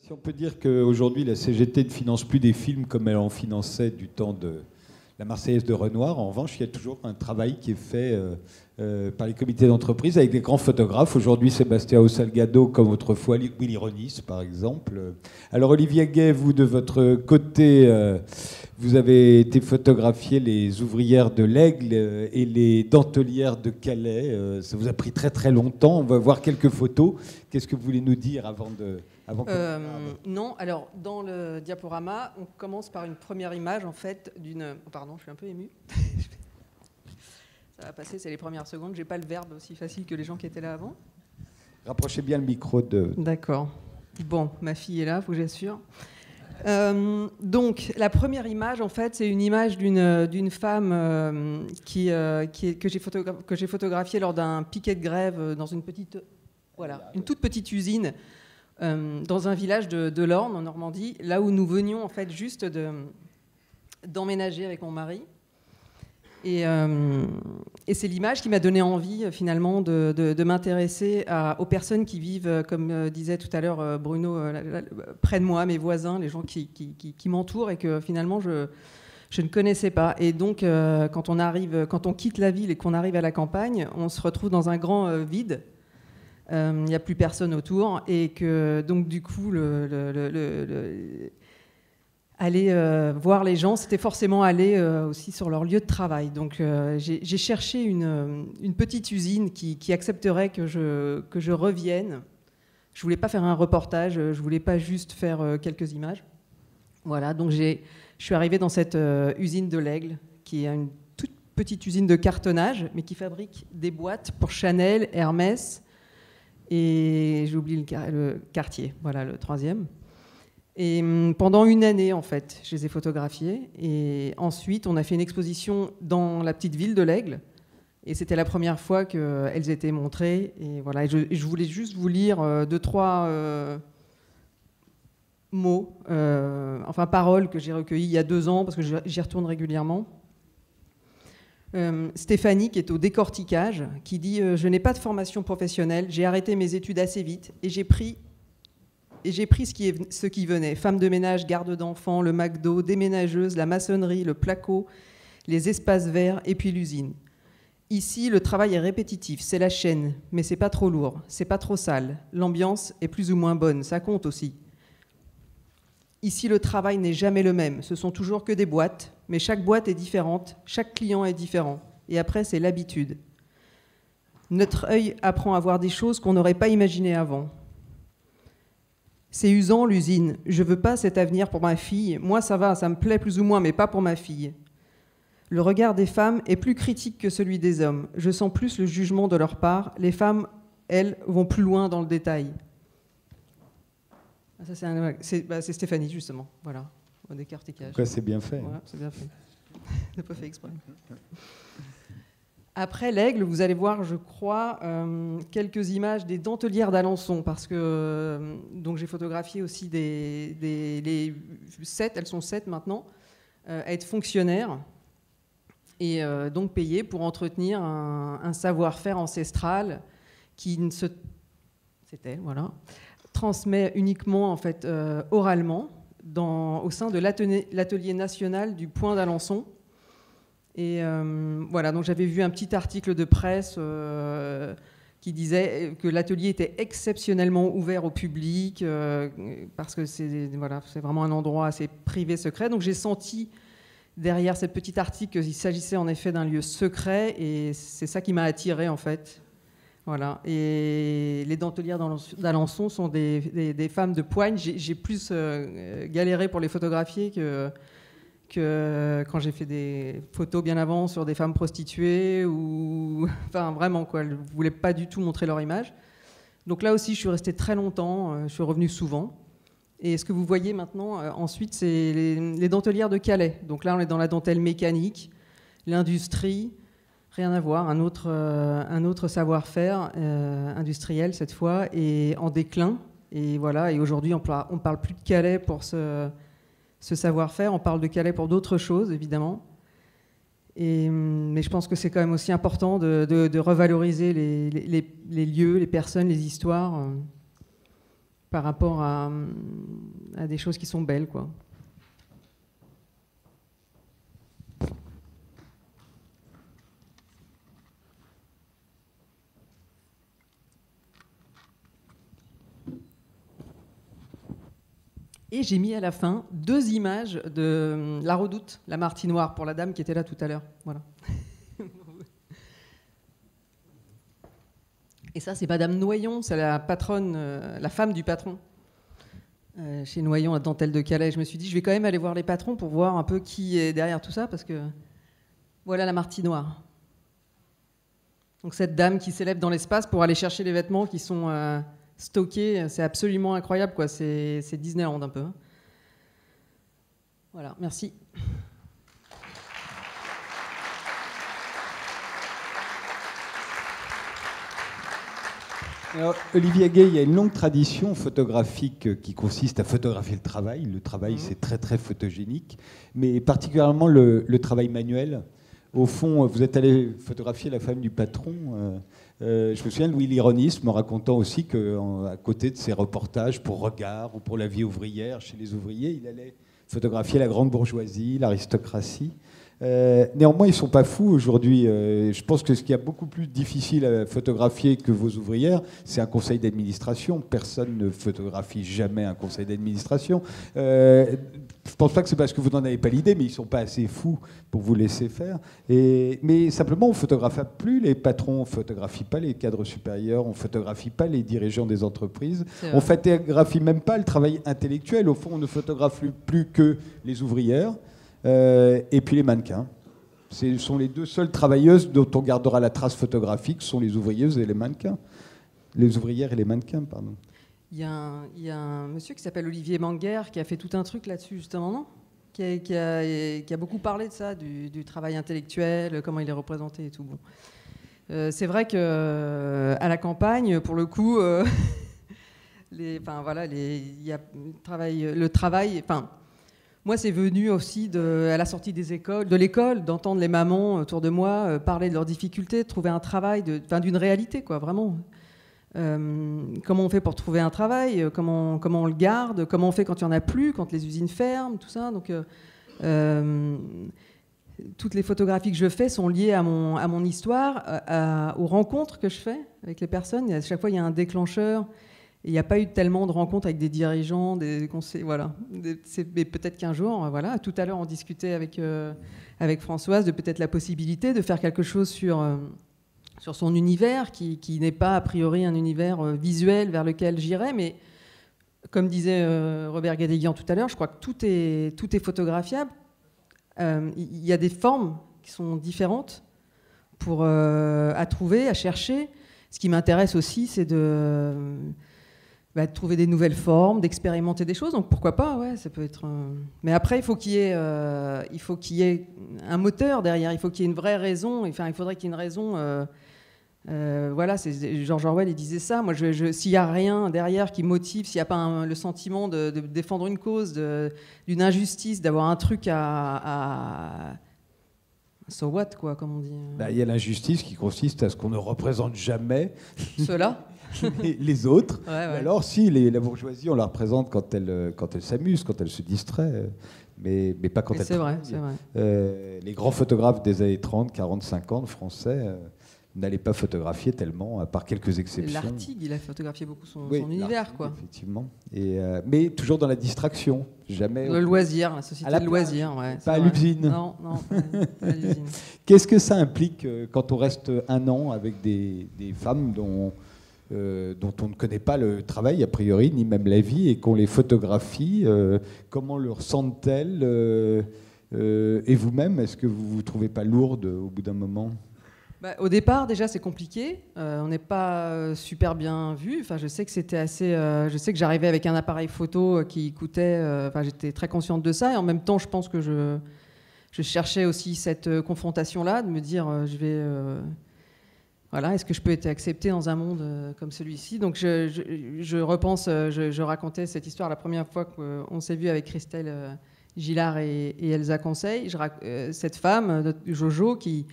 Si on peut dire qu'aujourd'hui, la CGT ne finance plus des films comme elle en finançait du temps de la Marseillaise de Renoir, en revanche, il y a toujours un travail qui est fait par les comités d'entreprise avec des grands photographes. Aujourd'hui, Sébastien Salgado, comme autrefois Willy Ronis, par exemple. Alors, Olivier Gay, vous, de votre côté, vous avez été photographier les ouvrières de l'Aigle et les dentelières de Calais. Ça vous a pris très très longtemps. On va voir quelques photos. Qu'est-ce que vous voulez nous dire avant de... Non, alors dans le diaporama, on commence par une première image en fait d'une... Pardon, je suis un peu émue. Ça va passer, c'est les premières secondes. J'ai pas le verbe aussi facile que les gens qui étaient là avant. Rapprochez bien le micro de... D'accord. Bon, ma fille est là, faut que j'assure. Donc la première image en fait, c'est une image d'une femme que j'ai photographiée lors d'un piquet de grève dans une petite... Voilà, une toute petite usine dans un village de l'Orne, en Normandie, là où nous venions en fait juste d'emménager avec mon mari. Et c'est l'image qui m'a donné envie finalement de m'intéresser aux personnes qui vivent, comme disait tout à l'heure Bruno, près de moi, mes voisins, les gens qui m'entourent et que finalement je ne connaissais pas. Et donc quand on quitte la ville et qu'on arrive à la campagne, on se retrouve dans un grand vide. Il n'y a plus personne autour et que donc du coup aller voir les gens, c'était forcément aller aussi sur leur lieu de travail. Donc j'ai cherché une petite usine qui accepterait que je revienne. Je voulais pas faire un reportage, je voulais pas juste faire quelques images. Voilà, donc je suis arrivée dans cette usine de l'Aigle, qui est une toute petite usine de cartonnage, mais qui fabrique des boîtes pour Chanel, Hermès. Et j'ai oublié le quartier, voilà le troisième. Et pendant une année, en fait, je les ai photographiés. Et ensuite, on a fait une exposition dans la petite ville de l'Aigle. Et c'était la première fois qu'elles étaient montrées. Et voilà, et je voulais juste vous lire deux, trois mots, enfin paroles que j'ai recueillies il y a 2 ans, parce que j'y retourne régulièrement. Stéphanie, qui est au décortiquage, qui dit « Je n'ai pas de formation professionnelle, j'ai arrêté mes études assez vite et j'ai pris ce qui venait. Femme de ménage, garde d'enfants, le McDo, déménageuse, la maçonnerie, le placo, les espaces verts et puis l'usine. Ici, le travail est répétitif, c'est la chaîne, mais c'est pas trop lourd, c'est pas trop sale. L'ambiance est plus ou moins bonne, ça compte aussi. Ici, le travail n'est jamais le même. Ce sont toujours que des boîtes, mais chaque boîte est différente, chaque client est différent. Et après, c'est l'habitude. Notre œil apprend à voir des choses qu'on n'aurait pas imaginées avant. C'est usant, l'usine. Je veux pas cet avenir pour ma fille. Moi, ça va, ça me plaît plus ou moins, mais pas pour ma fille. Le regard des femmes est plus critique que celui des hommes. Je sens plus le jugement de leur part. Les femmes, elles, vont plus loin dans le détail. C'est Stéphanie, justement. Voilà, au décortiquage. Quoi, c'est bien fait. Voilà, c'est bien fait. Je n'ai pas fait exprès. Après l'Aigle, vous allez voir, je crois, quelques images des dentelières d'Alençon, parce que donc j'ai photographié aussi les 7, elles sont 7 maintenant, à être fonctionnaires et donc payées pour entretenir un savoir-faire ancestral qui ne se... C'était, voilà... transmet uniquement en fait, oralement au sein de l'atelier national du Point d'Alençon. Et voilà, donc j'avais vu un petit article de presse qui disait que l'atelier était exceptionnellement ouvert au public parce que c'est vraiment un endroit assez privé, secret. Donc j'ai senti derrière ce petit article qu'il s'agissait en effet d'un lieu secret et c'est ça qui m'a attirée en fait. Voilà. Et les dentelières d'Alençon sont des femmes de poigne. J'ai plus galéré pour les photographier que quand j'ai fait des photos bien avant sur des femmes prostituées ou... Enfin, vraiment, quoi. Elles ne voulaient pas du tout montrer leur image. Donc là aussi, je suis restée très longtemps. Je suis revenue souvent. Et ce que vous voyez maintenant, ensuite, c'est les dentelières de Calais. Donc là, on est dans la dentelle mécanique, l'industrie... Rien à voir, un autre savoir-faire industriel cette fois, et en déclin. Et voilà, et aujourd'hui, on parle plus de Calais pour ce savoir-faire, on parle de Calais pour d'autres choses, évidemment. Mais je pense que c'est quand même aussi important de revaloriser les lieux, les personnes, les histoires, par rapport à des choses qui sont belles, quoi. Et j'ai mis à la fin 2 images de la Redoute, la Martinoire, pour la dame qui était là tout à l'heure. Voilà. Et ça, c'est Madame Noyon, c'est la patronne, la femme du patron, chez Noyon, à Dentelle de Calais. Je me suis dit, je vais quand même aller voir les patrons pour voir un peu qui est derrière tout ça, parce que voilà la Martinoire. Donc cette dame qui s'élève dans l'espace pour aller chercher les vêtements qui sont stockés, c'est absolument incroyable, quoi. C'est Disneyland un peu. Hein. Voilà, merci. Alors, Olivier Gay, il y a une longue tradition photographique qui consiste à photographier le travail. Le travail, c'est très, très photogénique, mais particulièrement le travail manuel. Au fond, vous êtes allé photographier la femme du patron. Je me souviens de Louis Lironis me racontant aussi qu'à côté de ses reportages pour Regard ou pour la vie ouvrière chez les ouvriers, il allait photographier la grande bourgeoisie, l'aristocratie. Néanmoins, ils ne sont pas fous aujourd'hui. Je pense que ce qui est beaucoup plus difficile à photographier que vos ouvrières, c'est un conseil d'administration. Personne ne photographie jamais un conseil d'administration. Je ne pense pas que c'est parce que vous n'en avez pas l'idée, mais ils ne sont pas assez fous pour vous laisser faire. Mais simplement, on ne photographie plus les patrons, on ne photographie pas les cadres supérieurs, on ne photographie pas les dirigeants des entreprises. On ne photographie même pas le travail intellectuel. Au fond, on ne photographie plus que les ouvrières. Et puis les mannequins. Ce sont les 2 seules travailleuses dont on gardera la trace photographique, sont les ouvrières et les mannequins. Les ouvrières et les mannequins, pardon. Il y a un monsieur qui s'appelle Olivier Manguer qui a fait tout un truc là-dessus, justement, non ? qui a beaucoup parlé de ça, du travail intellectuel, comment il est représenté et tout. Bon. C'est vrai qu'à la campagne, pour le coup, le travail... Moi, c'est venu aussi à la sortie de l'école, d'entendre les mamans autour de moi parler de leurs difficultés, de trouver un travail, d'une réalité, quoi, vraiment. Comment on fait pour trouver un travail, comment on le garde, comment on fait quand il n'y en a plus, quand les usines ferment, tout ça. Donc, toutes les photographies que je fais sont liées à mon histoire, aux rencontres que je fais avec les personnes. Et à chaque fois, il y a un déclencheur. Il n'y a pas eu tellement de rencontres avec des dirigeants, des conseillers, voilà. Mais peut-être qu'un jour, voilà. Tout à l'heure, on discutait avec Françoise de peut-être la possibilité de faire quelque chose sur son univers, qui n'est pas a priori un univers visuel vers lequel j'irais, mais comme disait Robert Guédiguian tout à l'heure, je crois que tout est photographiable. Il y a des formes qui sont différentes à trouver, à chercher. Ce qui m'intéresse aussi, c'est de trouver des nouvelles formes, d'expérimenter des choses. Donc pourquoi pas, ouais, ça peut être. Mais après, il faut qu'il y ait un moteur derrière. Il faut qu'il y ait une vraie raison. Enfin, il faudrait qu'il y ait une raison. Voilà, George Orwell, il disait ça. Moi, s'il n'y a rien derrière qui motive, s'il n'y a pas le sentiment de défendre une cause, d'une injustice, d'avoir un truc à so what, quoi, comme on dit. Il y a l'injustice qui consiste à ce qu'on ne représente jamais ceux-là. les autres. Ouais. Alors, si, la bourgeoisie, on la représente quand elle s'amuse, quand elle se distrait, mais pas quand elle travaille. C'est vrai. Les grands photographes des années 30, 40, 50 français n'allaient pas photographier tellement, à part quelques exceptions. L'Artigue, il a photographié beaucoup son univers, quoi. Effectivement. Mais toujours dans la distraction. Jamais. Le loisir, la société de loisirs. Ouais, pas à l'usine. Non, pas à l'usine. Qu'est-ce que ça implique quand on reste un an avec des femmes dont on ne connaît pas le travail, a priori, ni même la vie, et qu'on les photographie? Comment le ressentent-elles et vous-même, est-ce que vous ne vous trouvez pas lourde au bout d'un moment? Au départ, déjà, c'est compliqué. On n'est pas super bien vu. Enfin, je sais que c'était assez. Je sais que j'arrivais avec un appareil photo qui coûtait. J'étais très consciente de ça. Et en même temps, je pense que je cherchais aussi cette confrontation-là, de me dire, est-ce que je peux être acceptée dans un monde comme celui-ci? Donc, je repense. Je racontais cette histoire la première fois qu'on s'est vu avec Christelle Gillard et Elsa Conseil. Cette femme, Jojo, qui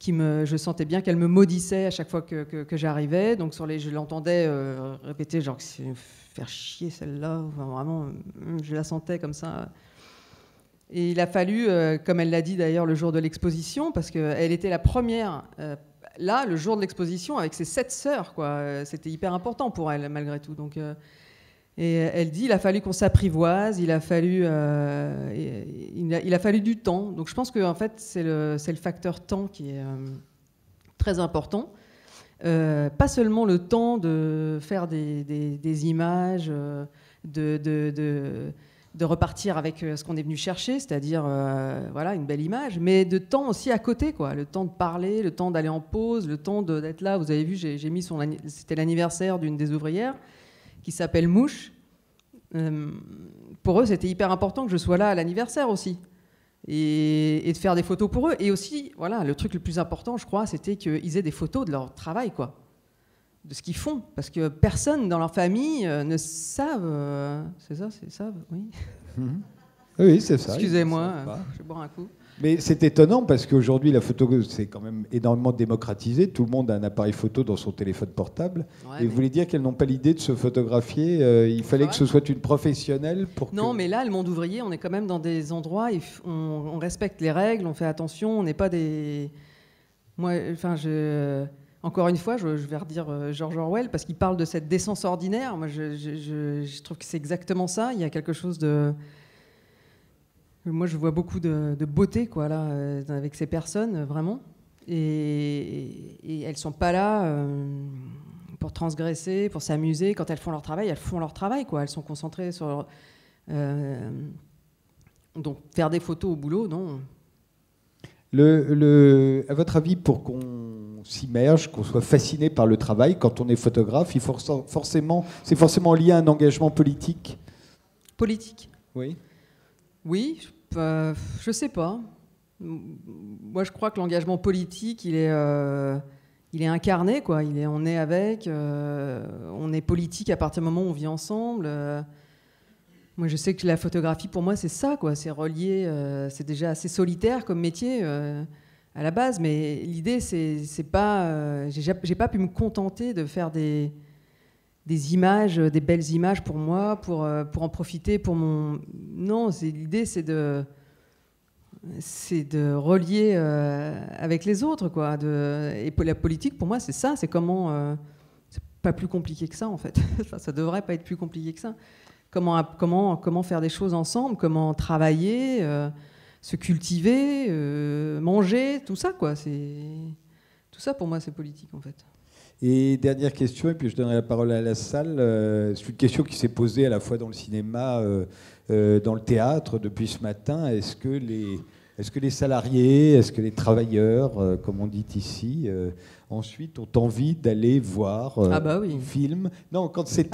je sentais bien qu'elle me maudissait à chaque fois que j'arrivais. Donc je l'entendais répéter genre faire chier celle-là. Enfin, vraiment, je la sentais comme ça. Et il a fallu, comme elle l'a dit d'ailleurs le jour de l'exposition, parce qu'elle était la première, là, le jour de l'exposition, avec ses 7 sœurs, quoi. C'était hyper important pour elle, malgré tout. Donc, et elle dit, il a fallu qu'on s'apprivoise, il a fallu du temps. Donc je pense que en fait, c'est le facteur temps qui est très important. Pas seulement le temps de faire des images, de repartir avec ce qu'on est venu chercher, c'est-à-dire voilà, une belle image, mais de temps aussi à côté, quoi. Le temps de parler, le temps d'aller en pause, le temps d'être là. Vous avez vu, j'ai mis c'était l'anniversaire d'une des ouvrières qui s'appelle Mouche. Pour eux, c'était hyper important que je sois là à l'anniversaire aussi. Et de faire des photos pour eux. Et aussi, voilà, le truc le plus important, je crois, c'était qu'ils aient des photos de leur travail, quoi. De ce qu'ils font. Parce que personne dans leur famille ne savent... c'est ça, oui. Oui, c'est ça. Excusez-moi, je vais boire un coup. Mais c'est étonnant parce qu'aujourd'hui, la photo, c'est quand même énormément démocratisé. Tout le monde a un appareil photo dans son téléphone portable. Ouais, et vous voulez dire qu'elles n'ont pas l'idée de se photographier il fallait que ce soit une professionnelle pour Non, mais là, le monde ouvrier, on est quand même dans des endroits, on respecte les règles, on fait attention, on n'est pas des... Moi, enfin, encore une fois, je vais redire George Orwell, parce qu'il parle de cette décence ordinaire. Moi, je trouve que c'est exactement ça. Il y a quelque chose de... Moi, je vois beaucoup de beauté, quoi, là, avec ces personnes, vraiment. Et elles ne sont pas là pour transgresser, pour s'amuser. Quand elles font leur travail, quoi. Elles sont concentrées sur... donc, faire des photos au boulot, non. À votre avis, pour qu'on s'immerge, qu'on soit fasciné par le travail, quand on est photographe, c'est forcément lié à un engagement politique ? Politique ? Oui. Oui, je sais pas. Moi, je crois que l'engagement politique, il est incarné, quoi. On est avec, on est politique à partir du moment où on vit ensemble. Moi, je sais que la photographie, pour moi, c'est ça, quoi. C'est relié. C'est déjà assez solitaire comme métier à la base, mais l'idée, c'est pas. J'ai pas pu me contenter de faire des images, des belles images pour moi, pour en profiter pour mon... Non, l'idée, c'est de relier avec les autres, quoi. Et la politique, pour moi, c'est ça, c'est comment... c'est pas plus compliqué que ça, en fait. Enfin, ça devrait pas être plus compliqué que ça. Comment faire des choses ensemble, comment travailler, se cultiver, manger, tout ça, quoi. Tout ça, pour moi, c'est politique, en fait. Et dernière question, et puis je donnerai la parole à la salle. C'est une question qui s'est posée à la fois dans le cinéma, dans le théâtre depuis ce matin. Est-ce que les salariés, est-ce que les travailleurs, comme on dit ici, ensuite ont envie d'aller voir un film ? Non, quand c'est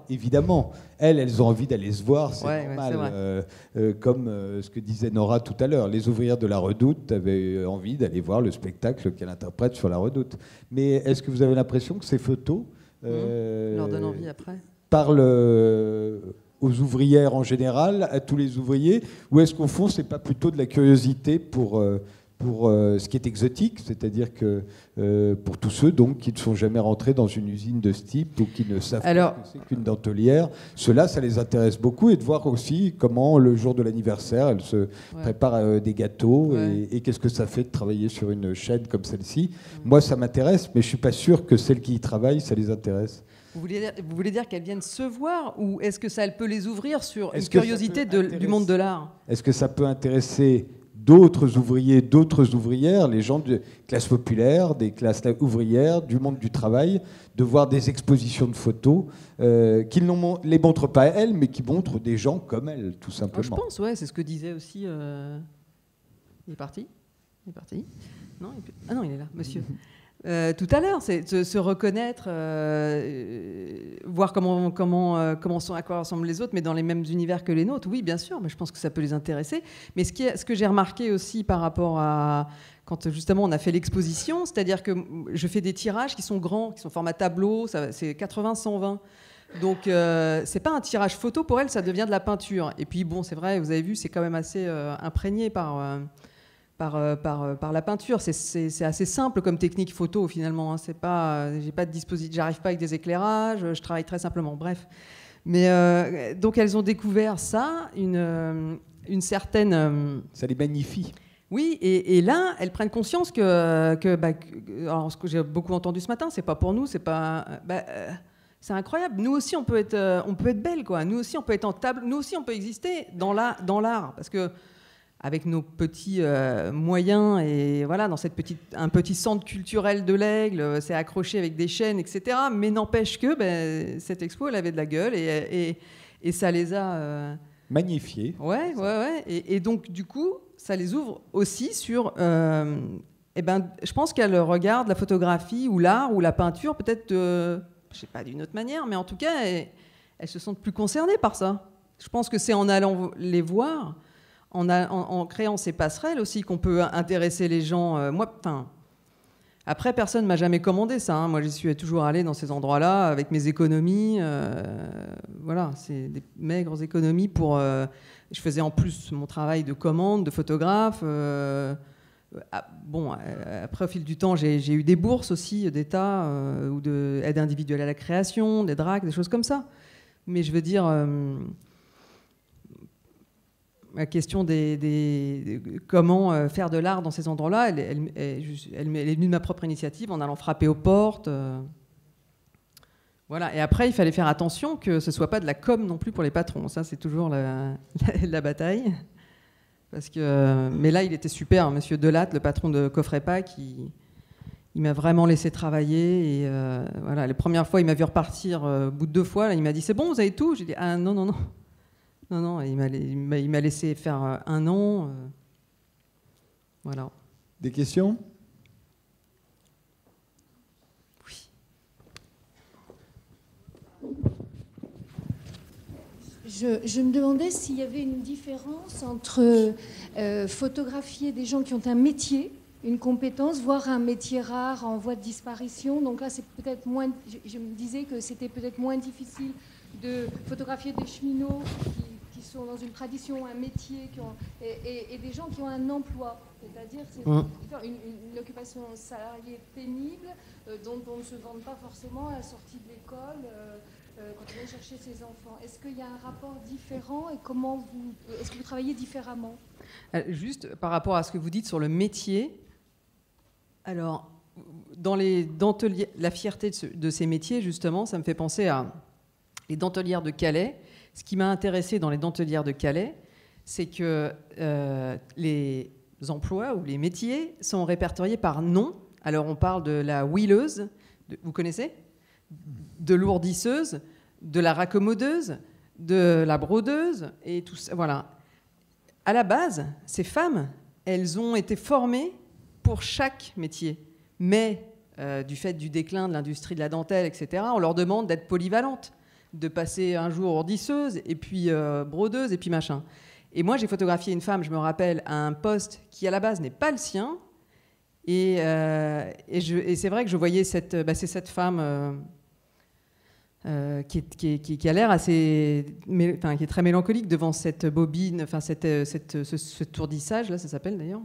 évidemment. Elles ont envie d'aller se voir, c'est normal. Comme ce que disait Nora tout à l'heure, les ouvrières de la Redoute avaient envie d'aller voir le spectacle qu'elle interprète sur la Redoute. Mais est-ce que vous avez l'impression que ces photos leur donnent envie après ? Parlent aux ouvrières en général, à tous les ouvriers, ou est-ce qu'au fond, c'est pas plutôt de la curiosité pour ce qui est exotique, c'est-à-dire que pour tous ceux donc, qui ne sont jamais rentrés dans une usine de ce type ou qui ne savent pas ce que c'est qu'une dentelière, ceux-là, ça les intéresse beaucoup, et de voir aussi comment, le jour de l'anniversaire, elles se préparent des gâteaux, et qu'est-ce que ça fait de travailler sur une chaîne comme celle-ci. Moi, ça m'intéresse, mais je ne suis pas sûr que celles qui y travaillent, ça les intéresse. Vous voulez dire qu'elles viennent se voir, ou est-ce que ça peut les ouvrir sur une curiosité du monde de l'art ? Est-ce que ça peut intéresser d'autres ouvriers, d'autres ouvrières, les gens de classe populaire, des classes ouvrières, du monde du travail, de voir des expositions de photos qui ne les montrent pas elles, mais qui montrent des gens comme elles, tout simplement. Je pense, c'est ce que disait aussi... Il est parti ? Non, il est là, monsieur. Tout à l'heure, c'est se reconnaître, voir à quoi ressemblent les autres, mais dans les mêmes univers que les nôtres. Oui, bien sûr, mais je pense que ça peut les intéresser. Mais ce que j'ai remarqué aussi par rapport à quand justement on a fait l'exposition, c'est-à-dire que je fais des tirages qui sont grands, qui sont format tableau, c'est 80-120. Donc c'est pas un tirage photo pour elle, ça devient de la peinture. Et puis bon, c'est vrai, vous avez vu, c'est quand même assez imprégné par par la peinture. C'est assez simple comme technique photo finalement. Hein. C'est pas, j'ai pas de dispositif, j'arrive pas avec des éclairages, je travaille très simplement. Bref. Mais donc elles ont découvert ça, une certaine. Ça les magnifie. Oui, et là, elles prennent conscience alors ce que j'ai beaucoup entendu ce matin, c'est pas pour nous, c'est pas. C'est incroyable. Nous aussi, on peut être belle, quoi. Nous aussi, on peut être en table. Nous aussi, on peut exister dans l'art, parce que avec nos petits moyens et voilà, dans un petit centre culturel de l'Aigle, c'est accroché avec des chaînes, etc. Mais n'empêche que cette expo, elle avait de la gueule et ça les a magnifiés. Ouais. Et donc du coup, ça les ouvre aussi sur. Je pense qu'elles regardent la photographie ou l'art ou la peinture peut-être, je sais pas d'une autre manière, mais en tout cas, elles se sentent plus concernées par ça. Je pense que c'est en allant les voir. En créant ces passerelles aussi qu'on peut intéresser les gens. Après, personne ne m'a jamais commandé ça. Hein. Moi, j'y suis toujours allée dans ces endroits-là avec mes économies. Voilà, c'est des maigres économies pour. Je faisais en plus mon travail de commande, de photographe. Après, au fil du temps, j'ai eu des bourses aussi d'État ou d'aide individuelle à la création, des DRAC, des choses comme ça. Mais je veux dire. La question des comment faire de l'art dans ces endroits-là, elle est venue de ma propre initiative en allant frapper aux portes. Voilà. Et après, il fallait faire attention que ce ne soit pas de la com non plus pour les patrons. Ça, c'est toujours la bataille. Mais là, il était super, Monsieur Delatte, le patron de Coffret Pack, il m'a vraiment laissé travailler. Et voilà, les premières fois, il m'a vu repartir au bout de 2 fois. Là, il m'a dit, c'est bon, vous avez tout? J'ai dit, ah non. Non, il m'a laissé faire 1 an. Voilà. Des questions? Oui. Je me demandais s'il y avait une différence entre photographier des gens qui ont un métier, une compétence, voire un métier rare en voie de disparition. Donc là, c'est peut-être moins. Je me disais que c'était peut-être moins difficile de photographier des cheminots qui sont dans une tradition, un métier, et des gens qui ont un emploi. C'est-à-dire une occupation salariée pénible dont on ne se vante pas forcément à la sortie de l'école quand on vient chercher ses enfants. Est-ce qu'il y a un rapport différent et est-ce que vous travaillez différemment? Juste par rapport à ce que vous dites sur le métier, alors dans la fierté de ces métiers, justement, ça me fait penser à les dentelières de Calais. Ce qui m'a intéressé dans les dentelières de Calais, c'est que les emplois ou les métiers sont répertoriés par nom. Alors on parle de la huileuse, vous connaissez? De l'ourdisseuse, de la raccommodeuse, de la brodeuse, et tout ça. Voilà. À la base, ces femmes, elles ont été formées pour chaque métier. Mais du fait du déclin de l'industrie de la dentelle, etc., on leur demande d'être polyvalentes, de passer un jour ourdisseuse, et puis brodeuse, et puis machin. Et moi, j'ai photographié une femme, je me rappelle, à un poste qui, à la base, n'est pas le sien. Et c'est vrai que je voyais c'est cette femme qui a l'air assez... qui est très mélancolique devant cette bobine, ce tourdissage, là, ça s'appelle d'ailleurs,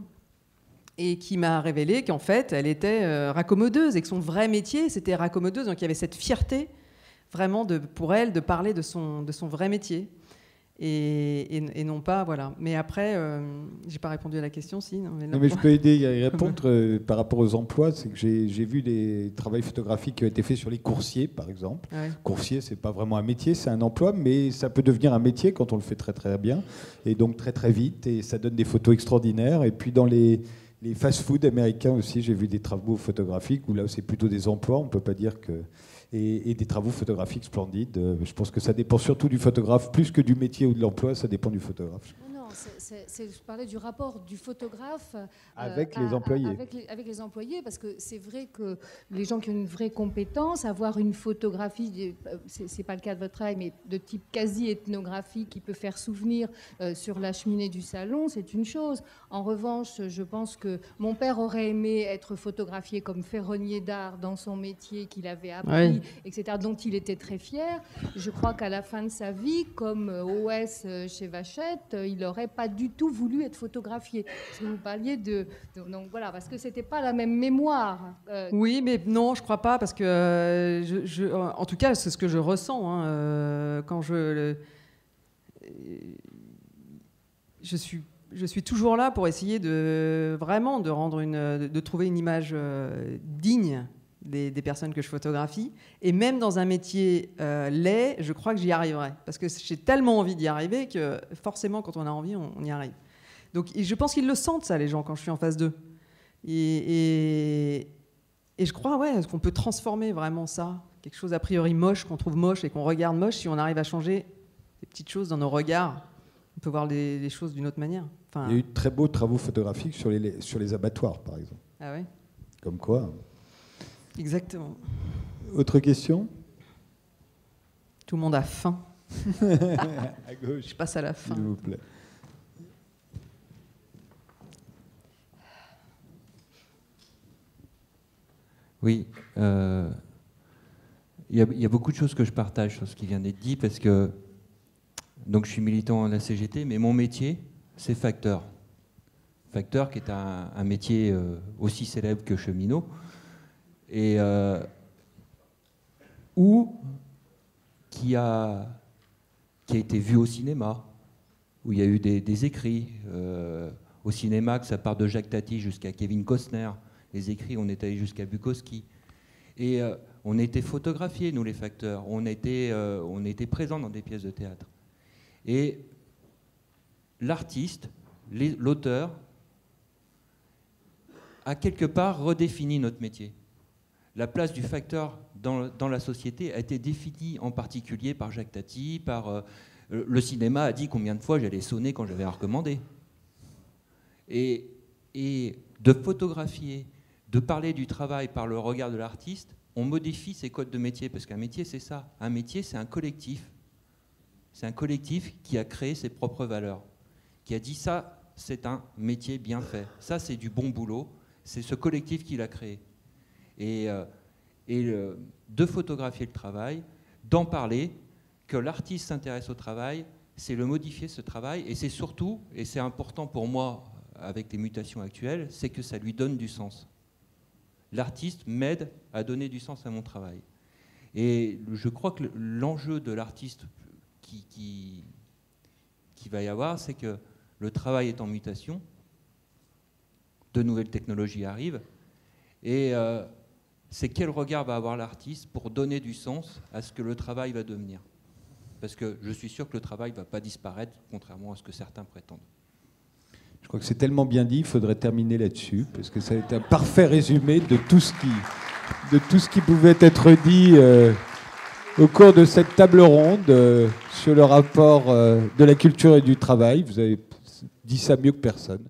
et qui m'a révélé qu'en fait, elle était raccommodeuse, et que son vrai métier, c'était raccommodeuse. Donc il y avait cette fierté vraiment pour elle de parler de son vrai métier et non pas, voilà. Mais après, j'ai pas répondu à la question, si. Non, mais je peux aider à y répondre par rapport aux emplois. C'est que j'ai vu des travaux photographiques qui ont été faits sur les coursiers, par exemple. Ouais. Coursier, c'est pas vraiment un métier, c'est un emploi, mais ça peut devenir un métier quand on le fait très très bien, et donc très très vite, et ça donne des photos extraordinaires. Et puis dans les fast-food américains aussi, j'ai vu des travaux photographiques où là c'est plutôt des emplois, on peut pas dire que... Et des travaux photographiques splendides. Je pense que ça dépend surtout du photographe, plus que du métier ou de l'emploi, ça dépend du photographe. Non, je parlais du rapport du photographe avec les employés. Avec les employés, parce que c'est vrai que les gens qui ont une vraie compétence, avoir une photographie, c'est pas le cas de votre travail, mais de type quasi-ethnographique qui peut faire souvenir sur la cheminée du salon, c'est une chose. En revanche, je pense que mon père aurait aimé être photographié comme ferronnier d'art dans son métier qu'il avait appris, etc., dont il était très fier. Je crois qu'à la fin de sa vie, comme OS chez Vachette, il n'aurait pas du tout voulu être photographié. Parce que vous parliez donc voilà, parce que c'était pas la même mémoire. Oui, mais non, je crois pas, parce que en tout cas, c'est ce que je ressens quand je suis toujours là pour essayer vraiment de rendre de trouver une image digne des personnes que je photographie. Et même dans un métier laid, je crois que j'y arriverai. Parce que j'ai tellement envie d'y arriver que forcément, quand on a envie, on y arrive. Donc, et je pense qu'ils le sentent, ça, les gens, quand je suis en face d'eux. Et je crois qu'on peut transformer vraiment ça. Quelque chose a priori moche, qu'on trouve moche et qu'on regarde moche, si on arrive à changer des petites choses dans nos regards, on peut voir les choses d'une autre manière. Enfin, il y a eu de très beaux travaux photographiques sur les abattoirs, par exemple. Ah ouais. Comme quoi. Exactement. Autre question? Tout le monde a faim. À gauche. Je passe à la fin. S'il vous plaît. Oui. Il y a beaucoup de choses que je partage sur ce qui vient d'être dit, parce que donc, je suis militant à la CGT, mais mon métier, c'est facteur. Facteur qui est un métier aussi célèbre que cheminot. Et qui a été vu au cinéma, où il y a eu des écrits au cinéma, que ça part de Jacques Tati jusqu'à Kevin Costner. Les écrits, on est allé jusqu'à Bukowski. Et on était photographiés, nous les facteurs. On était présents dans des pièces de théâtre. Et l'artiste, l'auteur, a quelque part redéfini notre métier. La place du facteur dans la société a été définie en particulier par Jacques Tati, par le cinéma a dit combien de fois j'allais sonner quand j'avais à recommander. Et de photographier, de parler du travail par le regard de l'artiste, on modifie ses codes de métier, parce qu'un métier c'est ça. Un métier c'est un collectif. C'est un collectif qui a créé ses propres valeurs, qui a dit ça c'est un métier bien fait, ça c'est du bon boulot, c'est ce collectif qui l'a créé. Et de photographier le travail, d'en parler, que l'artiste s'intéresse au travail, c'est le modifier ce travail, et c'est surtout, et c'est important pour moi avec les mutations actuelles, c'est que ça lui donne du sens. L'artiste m'aide à donner du sens à mon travail. Et je crois que l'enjeu de l'artiste qui va y avoir, c'est que le travail est en mutation, de nouvelles technologies arrivent, et c'est quel regard va avoir l'artiste pour donner du sens à ce que le travail va devenir. Parce que je suis sûr que le travail ne va pas disparaître, contrairement à ce que certains prétendent. Je crois que c'est tellement bien dit, il faudrait terminer là-dessus, parce que ça a été un parfait résumé de tout ce qui pouvait être dit au cours de cette table ronde sur le rapport de la culture et du travail. Vous avez dit ça mieux que personne.